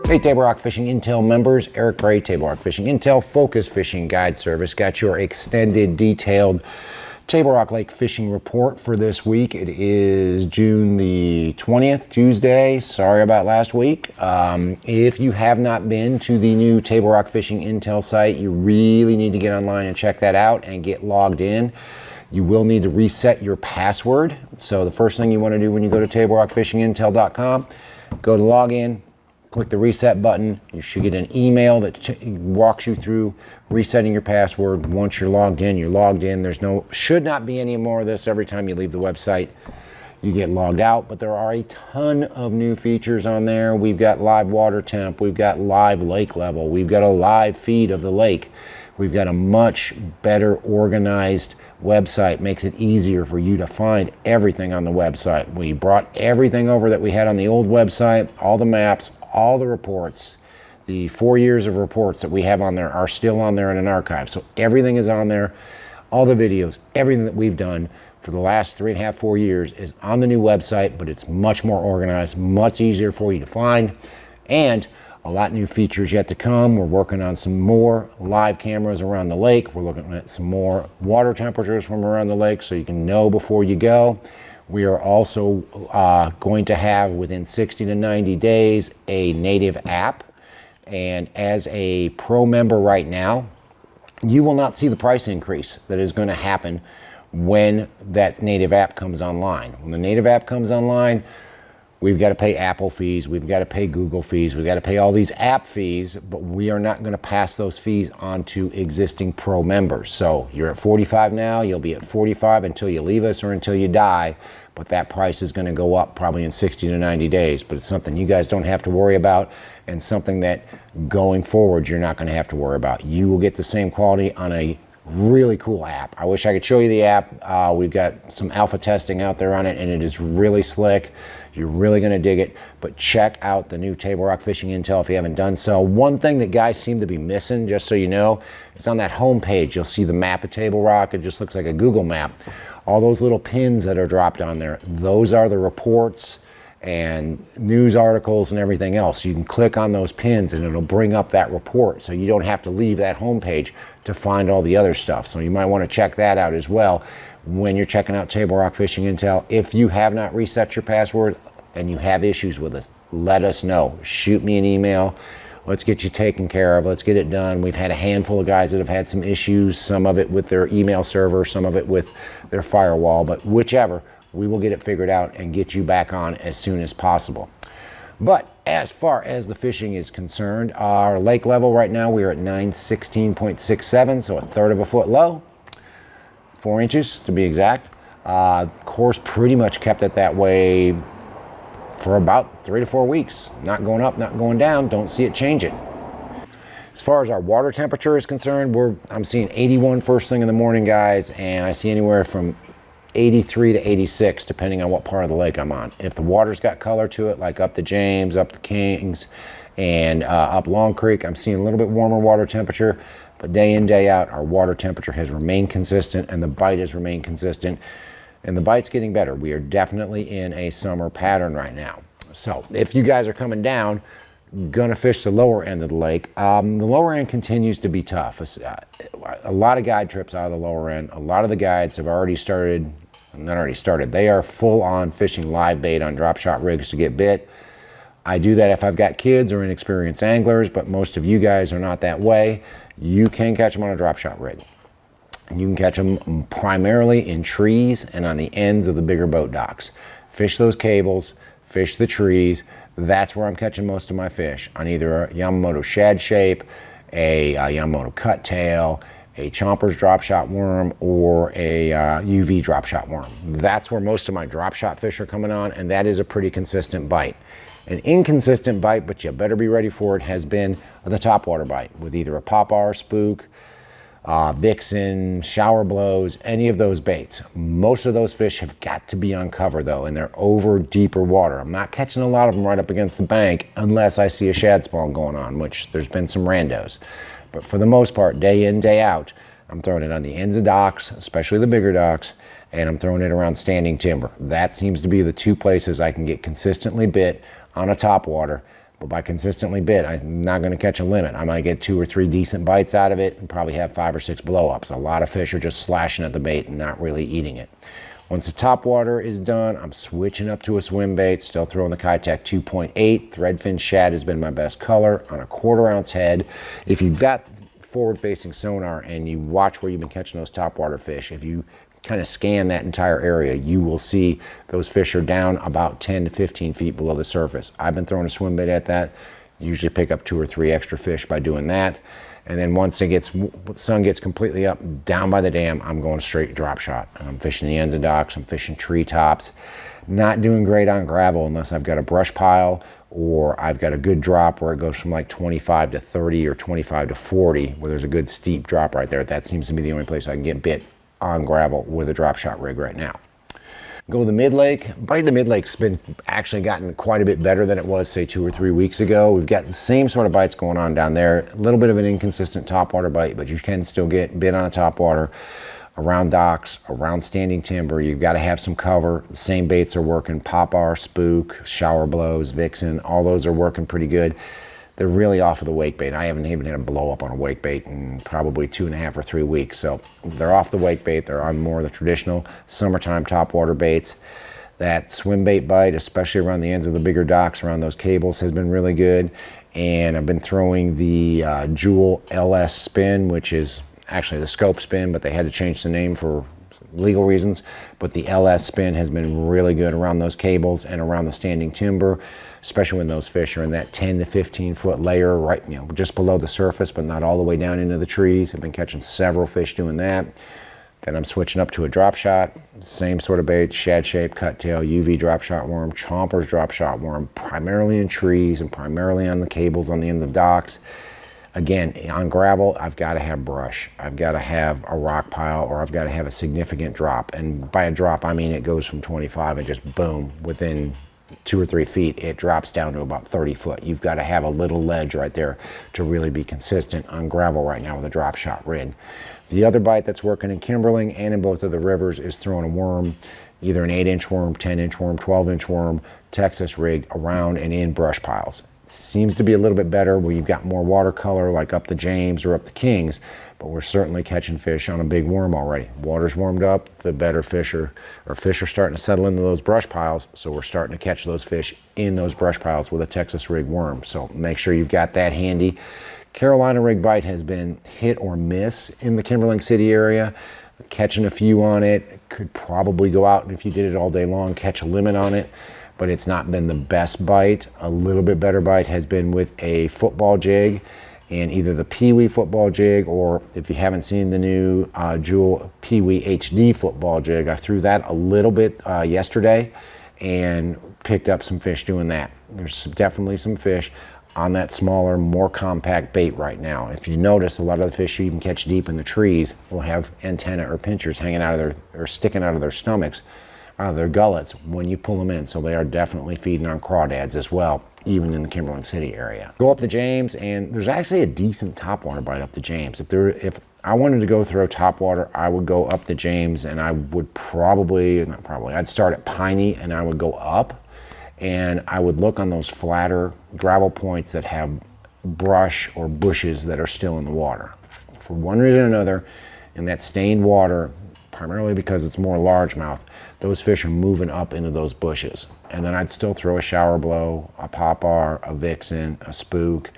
Hey, Table Rock Fishing Intel members, Eric Gray, Table Rock Fishing Intel Focus Fishing Guide Service. Got your extended, detailed Table Rock Lake fishing report for this week. It is June the 20th, Tuesday. Sorry about last week. If you have not been to the new Table Rock Fishing Intel site, you really need to get online and check that out and get logged in. You will need to reset your password. So the first thing you want to do when you go to TableRockFishingIntel.com, go to login, click the reset button. You should get an email that walks you through resetting your password. Once you're logged in, you're logged in. Should not be any more of this every time you leave the website. You get logged out, but there are a ton of new features on there. We've got live water temp. We've got live lake level. We've got a live feed of the lake. We've got a much better organized website. Makes it easier for you to find everything on the website. We brought everything over that we had on the old website, all the maps, all the reports. The 4 years of reports that we have on there are still on there in an archive. So everything is on there. All the videos, everything that we've done for the last 3.5, 4 years is on the new website, but it's much more organized, much easier for you to find, and a lot of new features yet to come. We're working on some more live cameras around the lake. We're looking at some more water temperatures from around the lake so you can know before you go. We are also going to have within 60 to 90 days a native app. And as a pro member right now, you will not see the price increase that is going to happen when that native app comes online. When the native app comes online, we've got to pay Apple fees, we've got to pay Google fees, we've got to pay all these app fees, but we are not going to pass those fees on to existing pro members. So you're at 45 now, you'll be at 45 until you leave us or until you die, but that price is going to go up probably in 60 to 90 days. But it's something you guys don't have to worry about, and something that going forward you're not going to have to worry about. You will get the same quality on a really cool app. I wish I could show you the app. We've got some alpha testing out there on it, and it is really slick. You're really going to dig it, but check out the new Table Rock Fishing Intel if you haven't done so. One thing that guys seem to be missing, just so you know, it's on that home page. You'll see the map of Table Rock. It just looks like a Google map. All those little pins that are dropped on there, those are the reports and news articles and everything else. You can click on those pins and it'll bring up that report, so you don't have to leave that home page to find all the other stuff. So you might want to check that out as well when you're checking out Table Rock Fishing Intel. If you have not reset your password and you have issues with us, let us know. Shoot me an email. Let's get you taken care of. Let's get it done. We've had a handful of guys that have had some issues, some of it with their email server, some of it with their firewall, but whichever, we will get it figured out and get you back on as soon as possible. But as far as the fishing is concerned, our lake level right now, we are at 916.67, so a third of a foot low, 4 inches to be exact. Course pretty much kept it that way for about 3 to 4 weeks. Not going up, not going down, don't see it changing. As far as our water temperature is concerned, I'm seeing 81 first thing in the morning, guys, and I see anywhere from 83 to 86 depending on what part of the lake I'm on. If the water's got color to it, like up the James, up the Kings, and up Long Creek, I'm seeing a little bit warmer water temperature, but day in, day out, our water temperature has remained consistent and the bite has remained consistent, and the bite's getting better. We are definitely in a summer pattern right now. So if you guys are coming down, gonna fish the lower end of the lake, the lower end continues to be tough. A lot of guide trips out of the lower end. A lot of the guides have already started, they are full on fishing live bait on drop shot rigs to get bit. I do that if I've got kids or inexperienced anglers, but most of you guys are not that way. You can catch them on a drop shot rig. You can catch them primarily in trees and on the ends of the bigger boat docks. Fish those cables, fish the trees. That's where I'm catching most of my fish, on either a Yamamoto shad shape, a Yamamoto cut tail, a Chomper's drop shot worm, or a UV drop shot worm. That's where most of my drop shot fish are coming on, and that is a pretty consistent bite. An inconsistent bite, but you better be ready for it, has been the topwater bite with either a popper, spook, vixen, shower blows, any of those baits. Most of those fish have got to be on cover though, and they're over deeper water. I'm not catching a lot of them right up against the bank unless I see a shad spawn going on, which there's been some randos. But for the most part, day in, day out, I'm throwing it on the ends of docks, especially the bigger docks, and I'm throwing it around standing timber. That seems to be the two places I can get consistently bit on a topwater But by consistently bit, I'm not going to catch a limit. I might get 2 or 3 decent bites out of it and probably have 5 or 6 blow-ups. A lot of fish are just slashing at the bait and not really eating it. Once the top water is done, I'm switching up to a swim bait, still throwing the Kitech 2.8. Threadfin shad has been my best color on a 1/4 ounce head. If you've got forward-facing sonar and you watch where you've been catching those topwater fish, if you kind of scan that entire area, you will see those fish are down about 10 to 15 feet below the surface. I've been throwing a swim bait at that. Usually pick up 2 or 3 extra fish by doing that. And then once the sun gets completely up down by the dam, I'm going straight drop shot. I'm fishing the ends of docks, I'm fishing treetops. Not doing great on gravel unless I've got a brush pile or I've got a good drop where it goes from like 25 to 30 or 25 to 40, where there's a good steep drop right there. That seems to be the only place I can get bit on gravel with a drop shot rig right now. Go to the mid-lake. Bite of the mid-lake's been actually gotten quite a bit better than it was, say, 2 or 3 weeks ago. We've got the same sort of bites going on down there. A little bit of an inconsistent topwater bite, but you can still get bit on a topwater around docks, around standing timber. You've got to have some cover. The same baits are working. Popar, Spook, Shower Blows, Vixen, all those are working pretty good. They're really off of the wake bait. I haven't even had a blow up on a wake bait in probably 2.5 or 3 weeks. So they're off the wake bait. They're on more of the traditional summertime topwater baits. That swim bait bite, especially around the ends of the bigger docks, around those cables, has been really good. And I've been throwing the Jewel LS spin, which is actually the scope spin, but they had to change the name for legal reasons. But the LS spin has been really good around those cables and around the standing timber, especially when those fish are in that 10 to 15 foot layer, right, just below the surface, but not all the way down into the trees. I've been catching several fish doing that. Then I'm switching up to a drop shot, same sort of bait, shad shape, cut tail, UV drop shot worm, chompers drop shot worm, primarily in trees and primarily on the cables on the end of docks. Again, on gravel, I've got to have brush. I've got to have a rock pile, or I've got to have a significant drop. And by a drop, I mean it goes from 25 and just boom, within 2 or 3 feet, it drops down to about 30 foot. You've got to have a little ledge right there to really be consistent on gravel right now with a drop shot rig. The other bite that's working in Kimberling and in both of the rivers is throwing a worm, either an 8-inch worm, 10-inch worm, 12-inch worm, Texas rigged around and in brush piles. Seems to be a little bit better where you've got more watercolor, like up the James or up the Kings, but we're certainly catching fish on a big worm already. Water's warmed up, the better fish are starting to settle into those brush piles, so we're starting to catch those fish in those brush piles with a Texas rig worm. So make sure you've got that handy. Carolina rig bite has been hit or miss in the Kimberling City area. Catching a few on it, could probably go out, and if you did it all day long, catch a limit on it, but it's not been the best bite. A little bit better bite has been with a football jig, and either the Pee-wee football jig, or if you haven't seen the new Jewel Pee-wee HD football jig, I threw that a little bit yesterday and picked up some fish doing that. There's definitely some fish on that smaller, more compact bait right now. If you notice, a lot of the fish you can catch deep in the trees will have antenna or pinchers hanging out of their, or sticking out of their stomachs, out of their gullets when you pull them in. So they are definitely feeding on crawdads as well, even in the Kimberling City area. Go up the James, and there's actually a decent topwater bite up the James. If I wanted to go throw topwater, I would go up the James, and I would I'd start at Piney and I would go up, and I would look on those flatter gravel points that have brush or bushes that are still in the water. For one reason or another, in that stained water, primarily because it's more largemouth, those fish are moving up into those bushes. And then I'd still throw a shower blow, a popar, a vixen, a spook,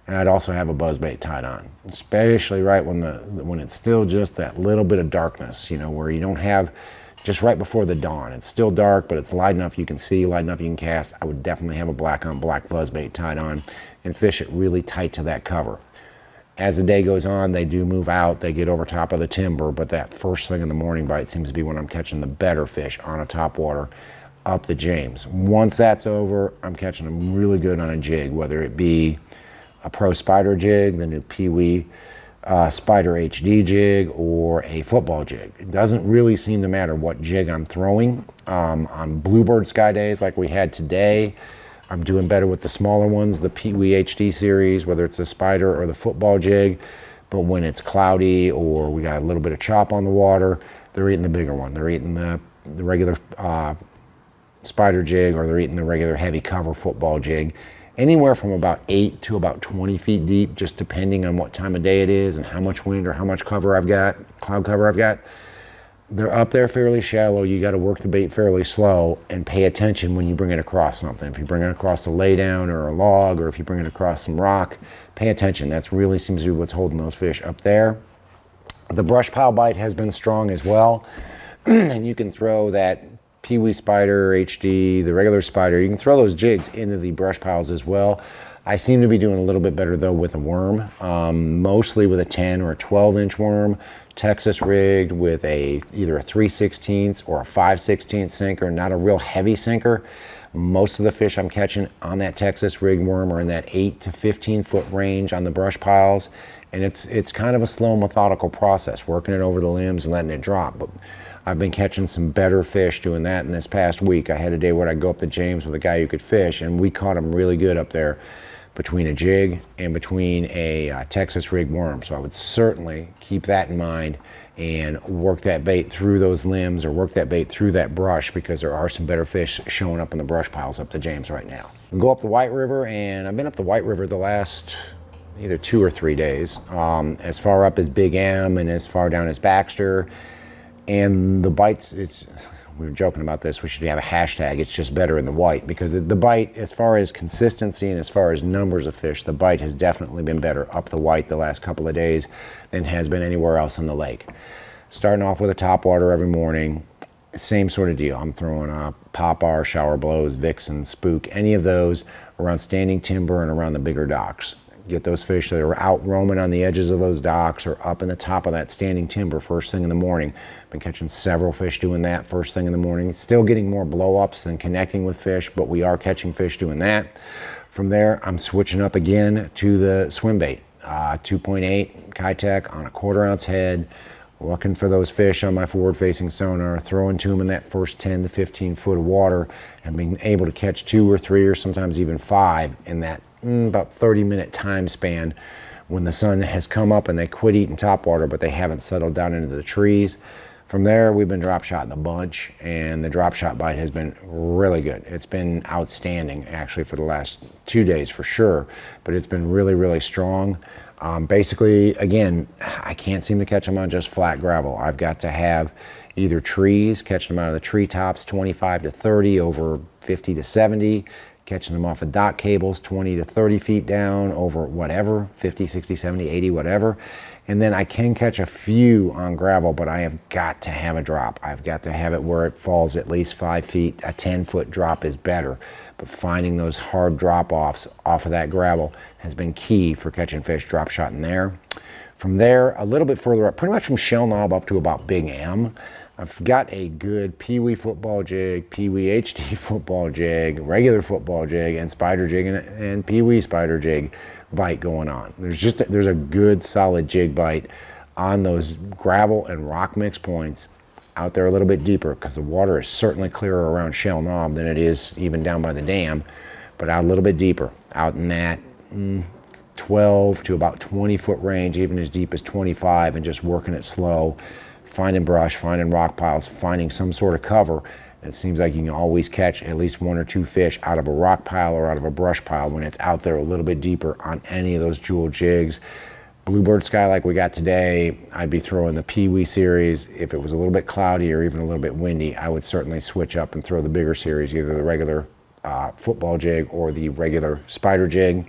and I'd also have a buzzbait tied on, especially right when it's still just that little bit of darkness, where you don't have, just right before the dawn. It's still dark, but it's light enough you can see, light enough you can cast. I would definitely have a black on black buzzbait tied on and fish it really tight to that cover. As the day goes on, they do move out, they get over top of the timber, but that first thing in the morning bite seems to be when I'm catching the better fish on a topwater up the James. Once that's over, I'm catching them really good on a jig, whether it be a Pro Spider jig, the new Pee-wee Spider HD jig, or a football jig. It doesn't really seem to matter what jig I'm throwing. On Bluebird Sky days like we had today, I'm doing better with the smaller ones, the Pee-wee HD series, whether it's the Spider or the football jig. But when it's cloudy or we got a little bit of chop on the water, they're eating the bigger one. They're eating the regular Spider jig, or they're eating the regular heavy cover football jig. anywhere from about 8 to about 20 feet deep, just depending on what time of day it is and how much wind or how much cover I've got, cloud cover I've got. They're up there fairly shallow. You got to work the bait fairly slow and pay attention when you bring it across something. If you bring it across a laydown or a log, or if you bring it across some rock, pay attention. That's really seems to be what's holding those fish up there. The brush pile bite has been strong as well. And you can throw that Pee-wee spider, HD, the regular spider, you can throw those jigs into the brush piles as well. I seem to be doing a little bit better though with a worm, mostly with a 10 or a 12-inch worm, Texas rigged with either a 3/16 or a 5/16 sinker, not a real heavy sinker. Most of the fish I'm catching on that Texas rigged worm are in that 8 to 15 foot range on the brush piles. And it's kind of a slow, methodical process, working it over the limbs and letting it drop. But I've been catching some better fish doing that in this past week. I had a day where I'd go up to James with a guy who could fish, and we caught him really good up there between a jig and between a Texas rigged worm. So I would certainly keep that in mind and work that bait through those limbs or work that bait through that brush, because there are some better fish showing up in the brush piles up to James right now. We go up the White River, and I've been up the White River the last either 2 or 3 days, as far up as Big M and as far down as Baxter. And the bites, we were joking about this, we should have a hashtag, it's just better in the white, because the bite, as far as consistency and as far as numbers of fish, the bite has definitely been better up the white the last couple of days than has been anywhere else in the lake. Starting off with a topwater every morning, same sort of deal. I'm throwing Pop-R, Shower Blows, Vixen, Spook, any of those around standing timber and around the bigger docks. Get those fish that are out roaming on the edges of those docks or up in the top of that standing timber first thing in the morning. Been catching several fish doing that first thing in the morning. Still getting more blow-ups than connecting with fish, but we are catching fish doing that. From there, I'm switching up again to the swim bait. 2.8 Kitech on a 1/4 ounce head, looking for those fish on my forward-facing sonar, throwing to them in that first 10 to 15 foot of water, and being able to catch 2 or 3 or sometimes even 5 in that about 30-minute time span when the sun has come up and they quit eating topwater, but they haven't settled down into the trees. From there, we've been drop shotting a bunch, and the drop shot bite has been really good. It's been outstanding, actually, for the last 2 days for sure, but it's been really, really strong. Basically, again, I can't seem to catch them on just flat gravel. I've got to have either trees, catching them out of the treetops, 25 to 30 over 50 to 70, catching them off of dock cables 20 to 30 feet down over whatever, 50, 60, 70, 80, whatever. And then I can catch a few on gravel, but I have got to have a drop. I've got to have it where it falls at least 5 feet. A 10-foot drop is better. But finding those hard drop-offs off of that gravel has been key for catching fish drop shot in there. From there, a little bit further up, pretty much from Shell Knob up to about Big M, I've got a good Pee-wee football jig, Pee-wee HD football jig, regular football jig, and spider jig, and Pee-wee spider jig bite going on. There's a good solid jig bite on those gravel and rock mix points out there a little bit deeper, because the water is certainly clearer around Shell Knob than it is even down by the dam, but out a little bit deeper, out in that 12 to about 20 foot range, even as deep as 25, and just working it slow, finding brush, finding rock piles, finding some sort of cover. It seems like you can always catch at least 1 or 2 fish out of a rock pile or out of a brush pile when it's out there a little bit deeper on any of those jewel jigs. Bluebird sky like we got today, I'd be throwing the Pee-wee series. If it was a little bit cloudy or even a little bit windy, I would certainly switch up and throw the bigger series, either the regular football jig or the regular spider jig.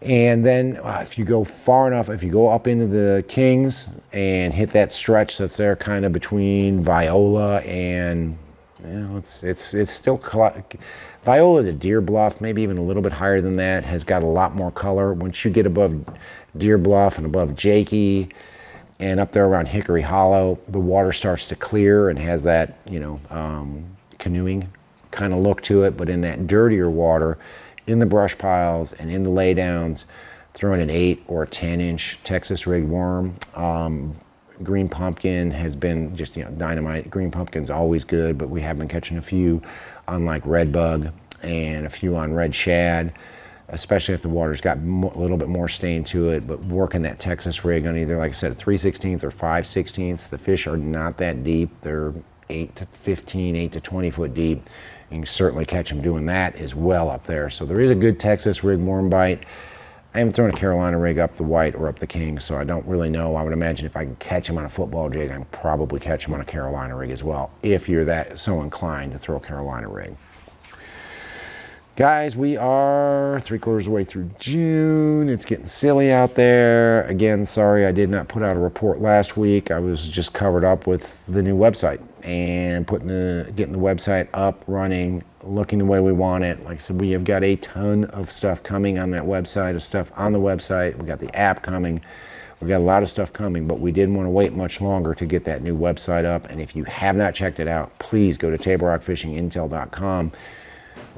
And then if you go far enough, if you go up into the Kings and hit that stretch that's there kind of between Viola and, it's still Viola to Deer Bluff, maybe even a little bit higher than that, has got a lot more color. Once you get above Deer Bluff and above Jakey and up there around Hickory Hollow, the water starts to clear and has that, canoeing kind of look to it. But in that dirtier water, in the brush piles and in the laydowns, throwing an 8 or a 10-inch Texas rigged worm. Green pumpkin has been just dynamite. Green pumpkin's always good, but we have been catching a few on like red bug and a few on red shad, especially if the water's got a little bit more stain to it. But working that Texas rig on either, like I said, a 3/16 or 5/16, the fish are not that deep. They're 8 to 15, 8 to 20 foot deep. You can certainly catch them doing that as well up there. So there is a good Texas rig worm bite. I haven't thrown a Carolina rig up the white or up the king, so I don't really know. I would imagine if I can catch them on a football jig, I can probably catch them on a Carolina rig as well, if you're that so inclined to throw a Carolina rig. Guys, we are 3/4 of the way through June. It's getting silly out there. Again, sorry I did not put out a report last week. I was just covered up with the new website and getting the website up, running, looking the way we want it. Like I said, we have got a ton of stuff coming on that website, of stuff on the website. We got the app coming. We've got a lot of stuff coming, but we didn't want to wait much longer to get that new website up. And if you have not checked it out, please go to tablerockfishingintel.com.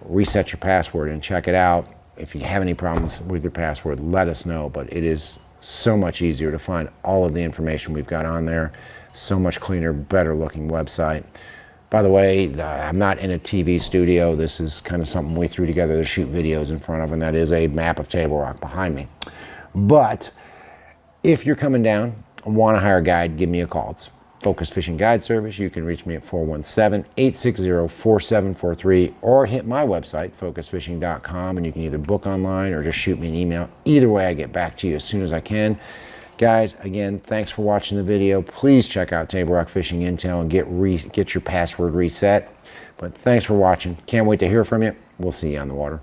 Reset your password and check it out. If you have any problems with your password, let us know. But it is so much easier to find all of the information we've got on there. So much cleaner, better looking website. By the way, I'm not in a TV studio. This is kind of something we threw together to shoot videos in front of, and that is a map of Table Rock behind me. But if you're coming down and want to hire a guide, give me a call. It's Focus Fishing Guide Service. You can reach me at 417-860-4743 or hit my website, focusfishing.com, and you can either book online or just shoot me an email. Either way, I get back to you as soon as I can. Guys, again, thanks for watching the video. Please check out Table Rock Fishing Intel and get your password reset. But thanks for watching. Can't wait to hear from you. We'll see you on the water.